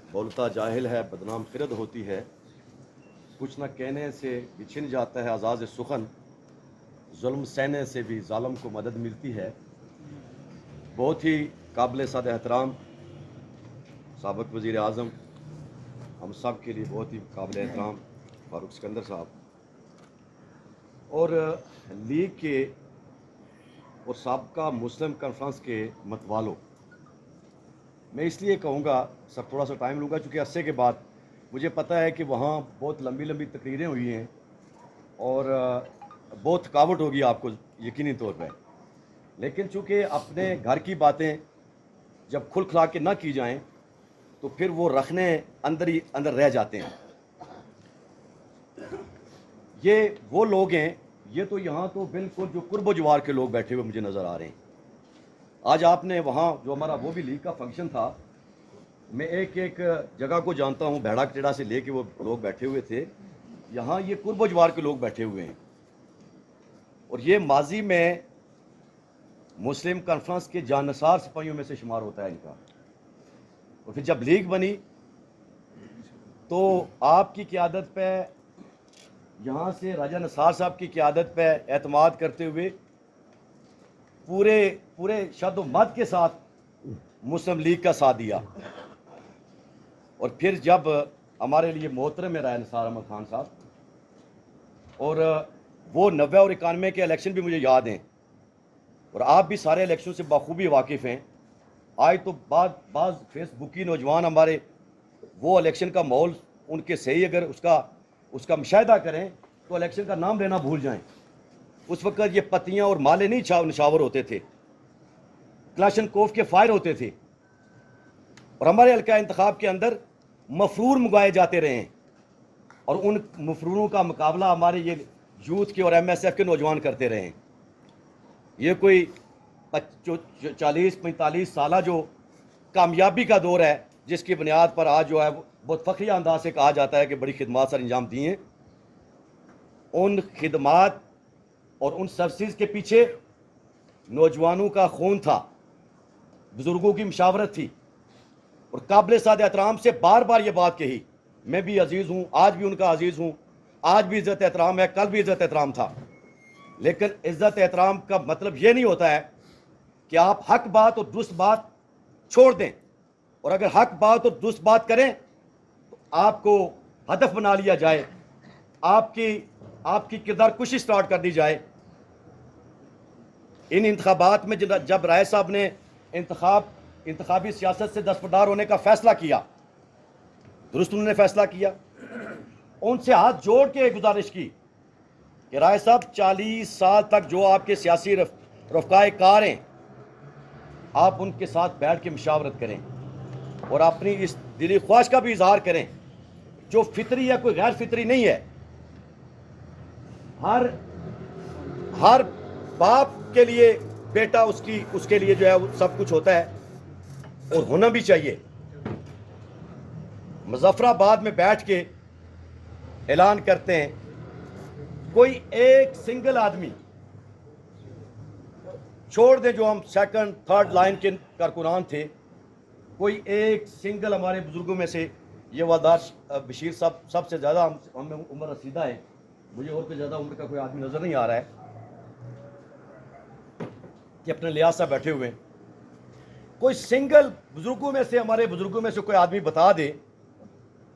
बोलता जाहिल है बदनाम फिरद होती है, कुछ न कहने से बिछिन जाता है आज़ाज़ सुखन, जुल्म सहने से भी जालिम को मदद मिलती है। बहुत ही काबिल सद एहतराम साबिक़ वज़ीर आज़म, हम सब के लिए बहुत ही काबिल एहतराम फ़ारूक सिकंदर साहब, और लीग के और साबका मुस्लिम कॉन्फ्रेंस के मतवालों, मैं इसलिए कहूँगा सर, थोड़ा सा टाइम लूँगा चूँकि अरसे के बाद मुझे पता है कि वहाँ बहुत लंबी लंबी तकरीरें हुई हैं और बहुत थकावट होगी आपको यकीनी तौर पर, लेकिन चूँकि अपने घर की बातें जब खुल खिला के ना की जाएं तो फिर वो रखने अंदर ही अंदर रह जाते हैं। ये वो लोग हैं, ये तो यहाँ तो बिल्कुल जो कुर्ब जवार के लोग बैठे हुए मुझे नज़र आ रहे हैं। आज आपने वहाँ जो हमारा वो भी लीग का फंक्शन था, मैं एक एक जगह को जानता हूँ, भेड़ा टेढ़ा से लेके वो लोग बैठे हुए थे, यहाँ ये कुर्ब जवार के लोग बैठे हुए हैं। और ये माजी में मुस्लिम कॉन्फ्रेंस के जानसार सिपाहियों में से शुमार होता है इनका। और फिर जब लीग बनी तो आपकी क़यादत पे, यहाँ से राजा नसार साहब की क़यादत पे एतमाद करते हुए पूरे शद मद के साथ मुस्लिम लीग का साथ दिया। और फिर जब हमारे लिए मोहतरम में राय नसार अहमद खान साहब, और वो 90 और 91 के इलेक्शन भी मुझे याद हैं, और आप भी सारे इलेक्शन से बखूबी वाकिफ़ हैं। आज तो बाज़ फेसबुकी नौजवान हमारे वो इलेक्शन का माहौल उनके सही अगर उसका मुशाहिदा करें तो इलेक्शन का नाम लेना भूल जाएं। उस वक़्त ये पत्तियां और माले नहीं निशावर होते थे, क्लाशनकोफ के फायर होते थे, और हमारे हल्का इंतखाब के अंदर मफरूर मंगवाए जाते रहे हैं, और उन मफरूरों का मुकाबला हमारे ये यूथ के और MSF के नौजवान करते रहे हैं। ये कोई 40-45 साल जो कामयाबी का दौर है, जिसकी बुनियाद पर आज जो है बहुत फ़ख्रिया अंदाज से कहा जाता है कि बड़ी खिदमात सर अंजाम दी हैं। उन खिदमात और उन सर्विसेज के पीछे नौजवानों का खून था, बुज़ुर्गों की मशावरत थी, और काबिल साद एहतराम से बार बार ये बात कही। मैं भी अजीज़ हूँ, आज भी उनका अजीज़ हूँ, आज भी इज़्ज़त एहतराम है, कल भी इज़्ज़त एहतराम था। लेकिन इज़्ज़त एहतराम का मतलब ये नहीं होता है कि आप हक बात और दुरुस्त बात छोड़ दें, और अगर हक बात और दुरुस्त बात करें तो आपको हदफ बना लिया जाए, आपकी किरदार कुशी स्टार्ट कर दी जाए। इन इंतखाबात में जब राय साहब ने इंतखाबी सियासत से दस्तबरदार होने का फैसला किया, दुरुस्त उन्होंने फैसला किया, उनसे हाथ जोड़ के गुजारिश की कि राय साहब 40 साल तक जो आपके सियासी रफ़काए कार हैं, आप उनके साथ बैठ के मशावरत करें और अपनी इस दिली ख्वाहिश का भी इजहार करें जो फितरी है, कोई गैर फितरी नहीं है। हर बाप के लिए बेटा उसके लिए जो है सब कुछ होता है और होना भी चाहिए। मुजफ्फराबाद में बैठ के ऐलान करते हैं, कोई एक सिंगल आदमी छोड़ दे जो हम सेकंड थर्ड लाइन के कारकुनान थे, कोई एक सिंगल हमारे बुजुर्गों में से ये वादार बशीर साहब सबसे ज़्यादा हम उम्र रसीदा है, मुझे और कोई ज़्यादा उम्र का कोई आदमी नज़र नहीं आ रहा है कि अपने लिहाज से बैठे हुए हैं। कोई सिंगल बुजुर्गों में से, हमारे बुजुर्गों में से कोई आदमी बता दे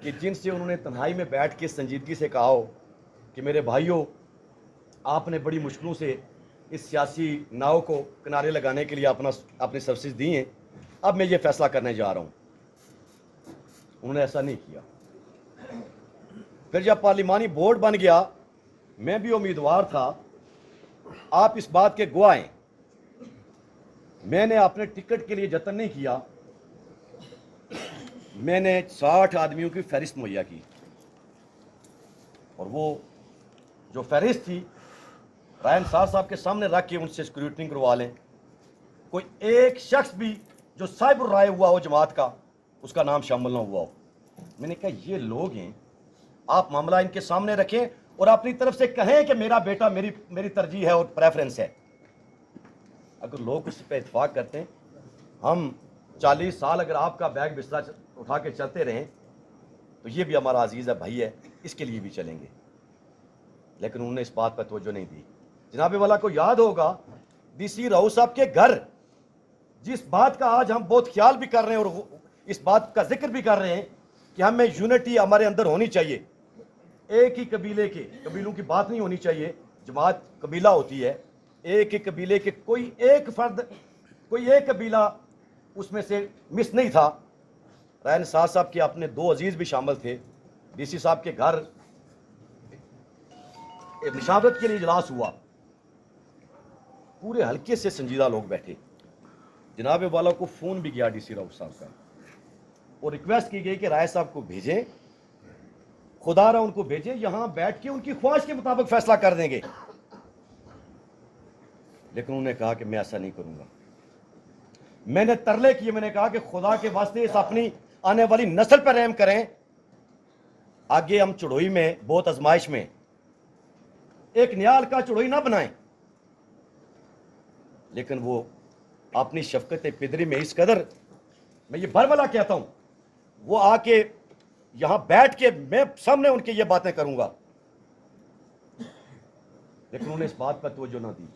कि जिनसे उन्होंने तन्हाई में बैठ के संजीदगी से कहा हो कि मेरे भाइयों, आपने बड़ी मुश्किलों से इस सियासी नाव को किनारे लगाने के लिए अपनी सर्विसेज दी हैं, अब मैं ये फैसला करने जा रहा हूँ। उन्होंने ऐसा नहीं किया। फिर जब पार्लिमानी बोर्ड बन गया, मैं भी उम्मीदवार था, आप इस बात के गवाह हैं, मैंने अपने टिकट के लिए जतन नहीं किया, मैंने 60 आदमियों की फहरिस्त मुहैया की, और वो जो फहरिस्त थी राय नसार साहब के सामने रख के उनसे स्क्रूटनी करवा लें। कोई एक शख्स भी जो साहिब राय हुआ हो जमात का, उसका नाम शामिल ना हुआ हो। मैंने कहा ये लोग हैं, आप मामला इनके सामने रखें और अपनी तरफ से कहें कि मेरा बेटा मेरी तरजीह है और प्रेफरेंस है। अगर लोग इस पर इतफाक करते हैं, हम 40 साल अगर आपका बैग बिस्तरा उठा के चलते रहें तो ये भी हमारा अजीज है, भाई है, इसके लिए भी चलेंगे। लेकिन उन्होंने इस बात पर तवज्जो नहीं दी। जनाब वाला को याद होगा डीसी राउत साहब के घर, जिस बात का आज हम बहुत ख्याल भी कर रहे हैं और इस बात का जिक्र भी कर रहे हैं कि हमें यूनिटी हमारे अंदर होनी चाहिए। एक ही कबीले के, कबीलों की बात नहीं होनी चाहिए, जमात कबीला होती है। एक ही कबीले के कोई एक फर्द, कोई एक कबीला उसमें से मिस नहीं था। राय निसार साहब के अपने 2 अजीज भी शामिल थे। डीसी साहब के घर मुशावरत के लिए इजलास हुआ, पूरे हल्के से संजीदा लोग बैठे। जनाब वाला को फोन भी गया डीसी राउत साहब का और रिक्वेस्ट की गई कि राय साहब को भेजें, खुदा रहा उनको भेजें, यहां बैठ के उनकी ख्वाहिश के मुताबिक फैसला कर देंगे। लेकिन उन्होंने कहा कि मैं ऐसा नहीं करूंगा। मैंने तरले किए, मैंने कहा कि खुदा के वास्ते इस अपनी आने वाली नस्ल पर रहम करें। आगे हम चुड़ोई में, बहुत आजमाइश में, एक न्याल का चुड़ोई ना बनाएं। लेकिन वो अपनी शफकत पिदरी में इस कदर, मैं ये भरमला कहता हूं, वो आके यहां बैठ के मैं सामने उनके ये बातें करूंगा। लेकिन उन्होंने इस बात पर तवज्जो ना दी।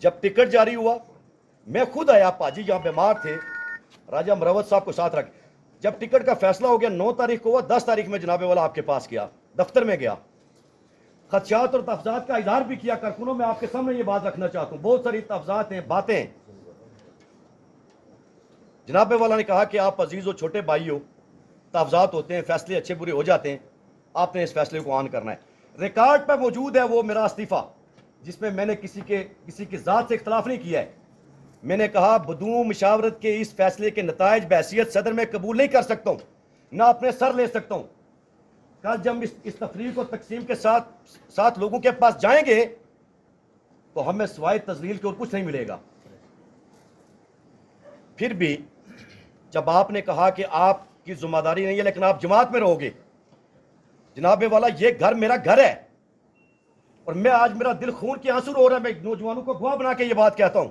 जब टिकट जारी हुआ, मैं खुद आया, पाजी यहां बीमार थे, राजा मरवत साहब को साथ रख। जब टिकट का फैसला हो गया, 9 तारीख को हुआ, 10 तारीख में जनाबे वाला आपके पास गया, दफ्तर में गया, खदशात और तफजात का इजहार भी किया। कारकुनों में आपके सामने ये बात रखना चाहता हूं, बहुत सारी तफजात हैं, बातें। जनाबे वाला ने कहा कि आप अजीज हो, छोटे भाई हो, तफजात होते हैं, फैसले अच्छे बुरे हो जाते हैं, आपने इस फैसले को ऑन करना है। रिकॉर्ड पर मौजूद है वो मेरा इस्तीफा, जिसमें मैंने किसी की जात से इख्तलाफ नहीं किया है। मैंने कहा बदू मशावरत के इस फैसले के नतायज बहसीत सदर में कबूल नहीं कर सकता हूं, ना अपने सर ले सकता हूं। कल जब इस तफरीक और तकसीम के साथ लोगों के पास जाएंगे तो हमें सवाए तजलील के और कुछ नहीं मिलेगा। फिर भी जब आपने कहा कि आपकी जिम्मेदारी नहीं है लेकिन आप जमात में रहोगे, जनाबे वाला ये घर मेरा घर है और मैं आज, मेरा दिल खून के आंसू रो रहा है। मैं नौजवानों को गवाह बना के ये बात कहता हूं,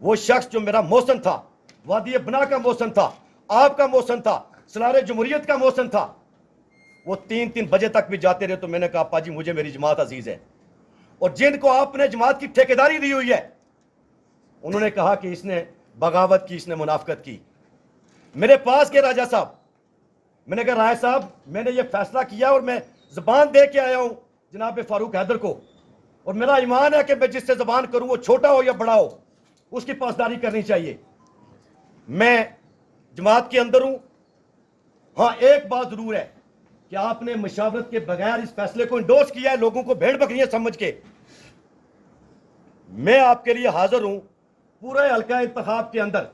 वो शख्स जो मेरा मौसन था, वादी बना का मौसन था, आपका मौसन था, सलारे जमहूरियत का मौसन था, वो 3-3 बजे तक भी जाते रहे। तो मैंने कहा पाजी मुझे मेरी जमात अजीज है, और जिनको आपने जमात की ठेकेदारी दी हुई है, उन्होंने कहा कि इसने बगावत की, इसने मुनाफकत की। मेरे पास के राजा साहब, मैंने कहा राय साहब मैंने ये फैसला किया और मैं जबान दे के आया हूं जनाब फारूक हैदर को, और मेरा ईमान है कि मैं जिससे जबान करूं वो छोटा हो या बड़ा हो, उसकी पासदारी करनी चाहिए। मैं जमात के अंदर हूं। हां, एक बात जरूर है कि आपने मशावरत के बगैर इस फैसले को इंडोर्स किया है, लोगों को भेड़ बकरियां समझ के। मैं आपके लिए हाजिर हूं। पूरे हल्का इंतखाब के अंदर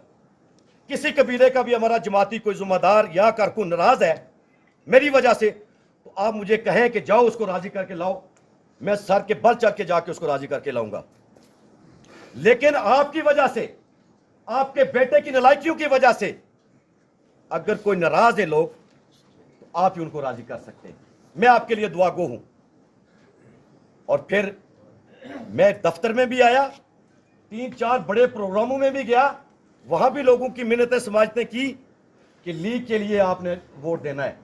किसी कबीले का भी हमारा जमाती कोई जिम्मेदार या कारकुन नाराज है मेरी वजह से, तो आप मुझे कहें कि जाओ उसको राजी करके लाओ, मैं सर के बल चढ़ के जाके उसको राजी करके लाऊंगा। लेकिन आपकी वजह से, आपके बेटे की नलायकियों की वजह से अगर कोई नाराज है लोग, तो आप ही उनको राजी कर सकते हैं। मैं आपके लिए दुआ गो हूं। और फिर मैं दफ्तर में भी आया, 3-4 बड़े प्रोग्रामों में भी गया, वहां भी लोगों की मिन्नतें समाजतें की कि लीग के लिए आपने वोट देना है।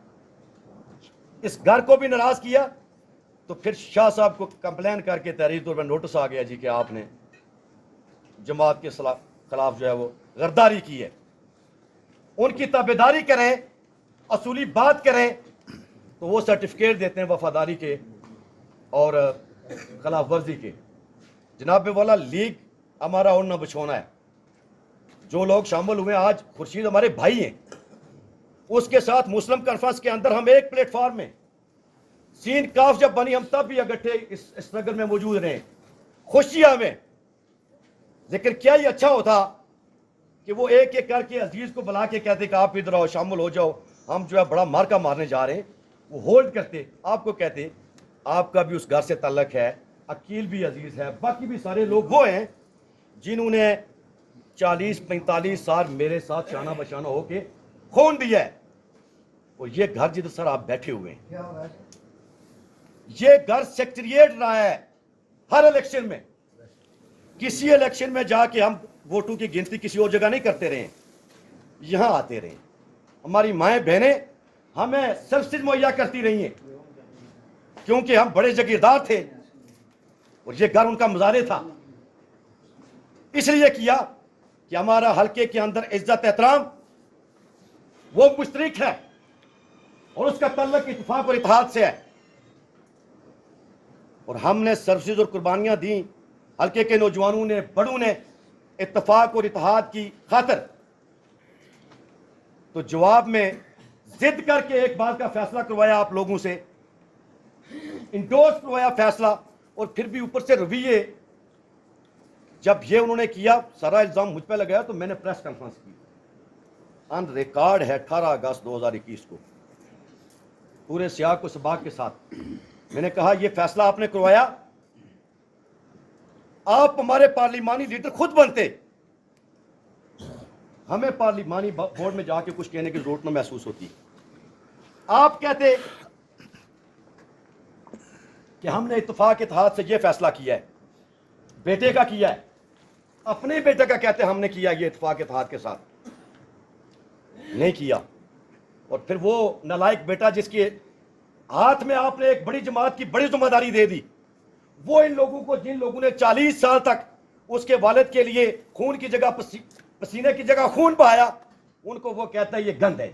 इस घर को भी नाराज किया। तो फिर शाह साहब को कंप्लेन करके तहरीर तौर पर नोटिस आ गया जी कि आपने जमात के खिलाफ जो है वो गद्दारी की है। उनकी ताबेदारी करें, असूली बात करें, तो वो सर्टिफिकेट देते हैं वफादारी के और खिलाफ वर्जी के। जनाब वाला लीग हमारा और न बिछोना है। जो लोग शामिल हुए, आज खुर्शीद हमारे भाई हैं, उसके साथ मुस्लिम कॉन्फ्रेंस के अंदर हम एक प्लेटफॉर्म में, सीन काफ जब बनी हम तब भी इकट्ठे इस स्ट्रगल में मौजूद रहे, खुशियां में। लेकिन क्या ही अच्छा होता कि वो एक एक करके अजीज को बुला के कहते कि आप इधर आओ, शामिल हो जाओ, हम जो है बड़ा मार्का मारने जा रहे हैं। वो होल्ड करते, आपको कहते आपका भी उस घर से ताल्लुक है, अकील भी अजीज है, बाकी भी सारे लोग वो हैं जिन्होंने 40-45 साल मेरे साथ शाना बशाना होके खून दिया है। और ये घर जिधर सर आप बैठे हुए हैं, ये घर सेक्रेटरिएट रहा है हर इलेक्शन में। किसी इलेक्शन में जाके हम वोटों की गिनती किसी और जगह नहीं करते रहे, यहां आते रहे। हमारी माएँ बहनें हमें सर्विसेज मुहैया करती रही हैं, क्योंकि हम बड़े जागीरदार थे और ये घर उनका मज़ारे था। इसलिए किया कि हमारा हल्के के अंदर इज्जत एहतराम वो मुश्तरक है और उसका तल्लुक इत्तेफाक और इत्तेहाद से है। और हमने सर्विसेज और कुर्बानियां दी, हल्के के नौजवानों ने, बड़ों ने इत्तेफाक और इत्तेहाद की खातिर। तो जवाब में जिद करके एक बात का फैसला करवाया आप लोगों से, इंडोर्स करवाया फैसला, और फिर भी ऊपर से रवैये जब ये उन्होंने किया, सारा इल्जाम मुझ पर लगाया, तो मैंने प्रेस कॉन्फ्रेंस की, ऑन रिकॉर्ड है 18 अगस्त 2021 को, पूरे सियाक को सबाक के साथ। मैंने कहा ये फैसला आपने करवाया, आप हमारे पार्लिमानी लीडर खुद बनते, हमें पार्लिमानी बोर्ड में जाके कुछ कहने की जरूरत न महसूस होती। आप कहते कि हमने इत्तेफाक इत्तेहाद से ये फैसला किया है, बेटे का किया है, अपने बेटे का कहते हमने किया ये इत्तेफाक इत्तेहाद के साथ, नहीं किया। और फिर वो नालायक बेटा जिसके हाथ में आपने एक बड़ी जमात की बड़ी जिम्मेदारी दे दी, वो इन लोगों को, जिन लोगों ने 40 साल तक उसके वालिद के लिए खून की जगह पसीने की जगह खून बहाया, उनको वो कहता है ये गंद है,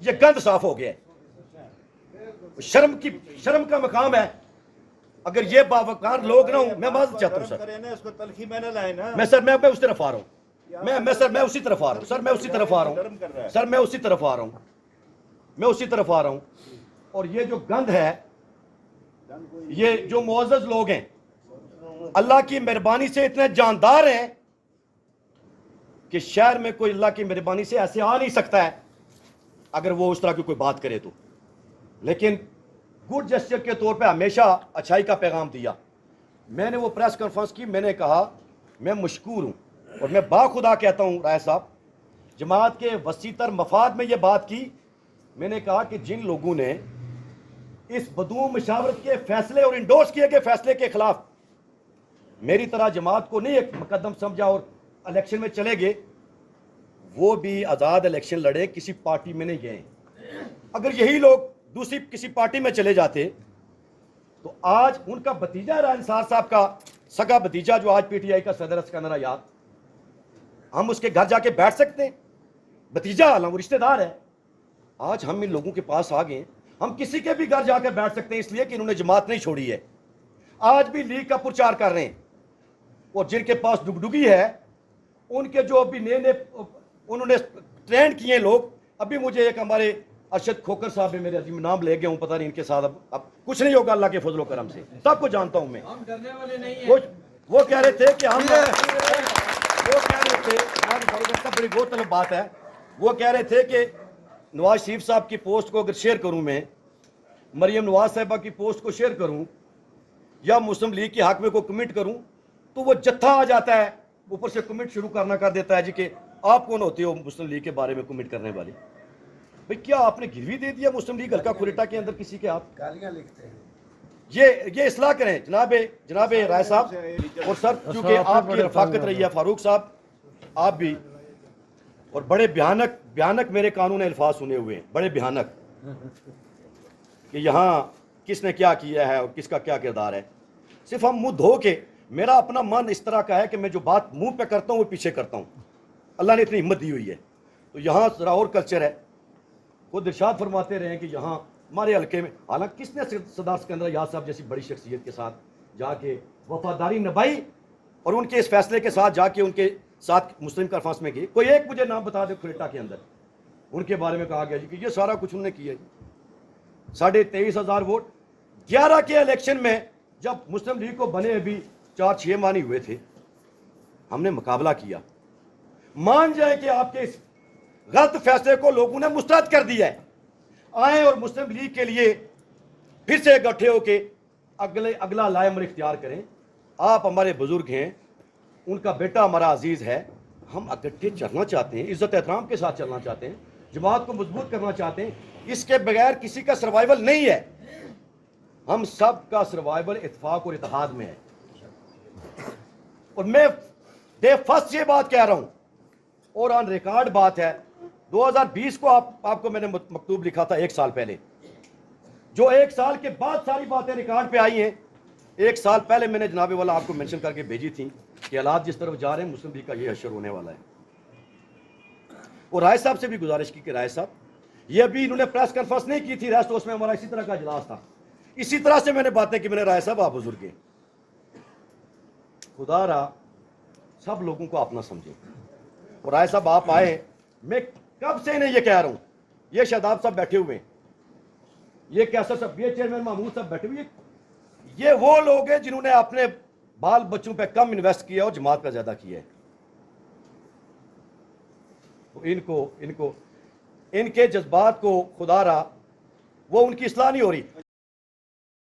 ये गंद साफ हो गया है। शर्म का मकाम है। अगर ये बावकार लोग ना हूं, मैं माजरत चाहता हूं सर, उसको तलखी मैंने लाए ना, मैं उस तरफ आ रहा हूं, मैं उसी तरफ आ रहा हूं सर, मैं उसी तरफ आ रहा हूं सर, मैं उसी तरफ आ रहा हूं, मैं उसी तरफ आ रहा हूं। और ये जो गंद है, ये जो मुअज़्ज़ज़ लोग हैं, अल्लाह की मेहरबानी से इतने जानदार हैं कि शहर में कोई अल्लाह की मेहरबानी से ऐसे आ नहीं सकता है अगर वो उस तरह की कोई बात करे तो। लेकिन गुड जेस्चर के तौर पे हमेशा अच्छाई का पैगाम दिया। मैंने वो प्रेस कॉन्फ्रेंस की, मैंने कहा मैं मशकूर हूँ और मैं बाखुदा कहता हूँ राय साहब, जमात के वसीतर मफाद में ये बात की। मैंने कहा कि जिन लोगों ने इस बदूम मशावरत के फैसले और इंडोर्स किए गए फैसले के खिलाफ मेरी तरह जमात को नहीं एक मुकदम समझा और इलेक्शन में चले गए, वो भी आज़ाद इलेक्शन लड़े, किसी पार्टी में नहीं गए। अगर यही लोग दूसरी किसी पार्टी में चले जाते तो आज उनका भतीजा रायनसार साहब का सगा भतीजा जो आज पीटीआई का सदर सिकंदर याद, हम उसके घर जाके बैठ सकते हैं? भतीजा आलम वो रिश्तेदार है। आज हम इन लोगों के पास आ गए, हम किसी के भी घर जाकर बैठ सकते हैं, इसलिए कि इन्होंने जमात नहीं छोड़ी है। आज भी लीग का प्रचार कर रहे हैं और जिनके पास डुगडुगी है, उनके जो अभी नए उन्होंने ट्रेंड किए लोग, अभी मुझे एक हमारे अरशद खोकर साहब ने, मेरे अजीम नाम ले गए हूँ, पता नहीं इनके साथ अब कुछ नहीं होगा अल्लाह के फजलो करम से, सबको जानता हूं मैं। हम डरने वाले नहीं हैं। वो कह रहे थे कि हम, वो कह रहे थे, बड़ी बहुत तलब बात है, वो कह रहे थे कि नवाज शरीफ साहब की पोस्ट को अगर शेयर करूं, मैं मरियम नवाज साहिबा की पोस्ट को शेयर करूं या मुस्लिम लीग के हक में को कमेंट करूं, तो वो जत्था आ जाता है, ऊपर से कमेंट शुरू करना कर देता है जी कि आप कौन होते हो मुस्लिम लीग के बारे में कमेंट करने वाले। भाई क्या आपने गिरवी दे दिया मुस्लिम लीग हल्का कुरेटा के अंदर किसी के? आप गालियां लिखते हैं। ये इसलाह करें जनाब राय साहब। और सर क्योंकि आपकी रफाकत रही है, फारूक साहब आप भी, और बड़े भयानक मेरे कानून अल्फाज सुने हुए हैं, बड़े भयानक, कि यहाँ किसने क्या किया है और किसका क्या किरदार है। सिर्फ हम मुंह धो के, मेरा अपना मन इस तरह का है कि मैं जो बात मुंह पे करता हूँ वो पीछे करता हूँ, अल्लाह ने इतनी हिम्मत दी हुई है। तो यहाँ जरा और कल्चर है, खुद इरशाद फरमाते रहे कि यहाँ हमारे हल्के में, हालांकि किसने सरदार सिकंदर याद साहब जैसी बड़ी शख्सियत के साथ जाके वफादारी निभाई और उनके इस फैसले के साथ जाके उनके साथ मुस्लिम कॉन्फ्रेंस में गई? कोई एक मुझे नाम बता दे कुरेटा के अंदर उनके बारे में कहा गया जी कि ये सारा कुछ उन्होंने किया। 23,500 वोट 11 के इलेक्शन में, जब मुस्लिम लीग को बने अभी 4-6 माह नहीं हुए थे, हमने मुकाबला किया। मान जाए कि आपके इस गलत फैसले को लोगों ने मुस्तरद कर दिया है, आए और मुस्लिम लीग के लिए फिर से इकट्ठे होके अगला लाएमर इख्तियार करें। आप हमारे बुजुर्ग हैं, उनका बेटा हमारा अजीज है, हम इकट्ठे चलना चाहते हैं, इज्जत एहतराम के साथ चलना चाहते हैं, जमात को मजबूत करना चाहते हैं। इसके बगैर किसी का सर्वाइवल नहीं है। हम सब का सर्वाइवल इत्तेफाक और इत्तेहाद में है। और मैं डे फर्स्ट ये बात कह रहा हूं और ऑन रिकॉर्ड बात है। 2020 को आपको मैंने मकतूब लिखा था 1 साल पहले, जो 1 साल के बाद सारी बातें रिकॉर्ड पे आई हैं। 1 साल पहले मैंने जनाबे वाला आपको मेंशन करके भेजी थी कि हालात जिस तरफ जा रहे हैं मुस्लिम लीग का ये हशर होने वाला है। और राय साहब से भी गुजारिश की कि राय साहब, ये अभी इन्होंने प्रेस कॉन्फ्रेंस नहीं की थी, रेस्ट हाउस में हमारा इसी तरह का इजलास था, इसी तरह से मैंने बातें की। मैंने राय साहब आप बुजुर्ग हैं, खुदा रहा सब लोगों को अपना समझे। और राय साहब आप आए, मैं कब से इन्हें ये कह रहा हूं, ये शादाब साहब बैठे हुए हैं, ये कैसा सब, ये चेयरमैन महमूद साहब बैठे हुए, ये वो लोग हैं जिन्होंने अपने बाल बच्चों पे कम इन्वेस्ट किया और जमात पे ज्यादा किया है। तो इनको इनके जज्बात को खुदा रहा वो उनकी इस्लाह नहीं हो रही।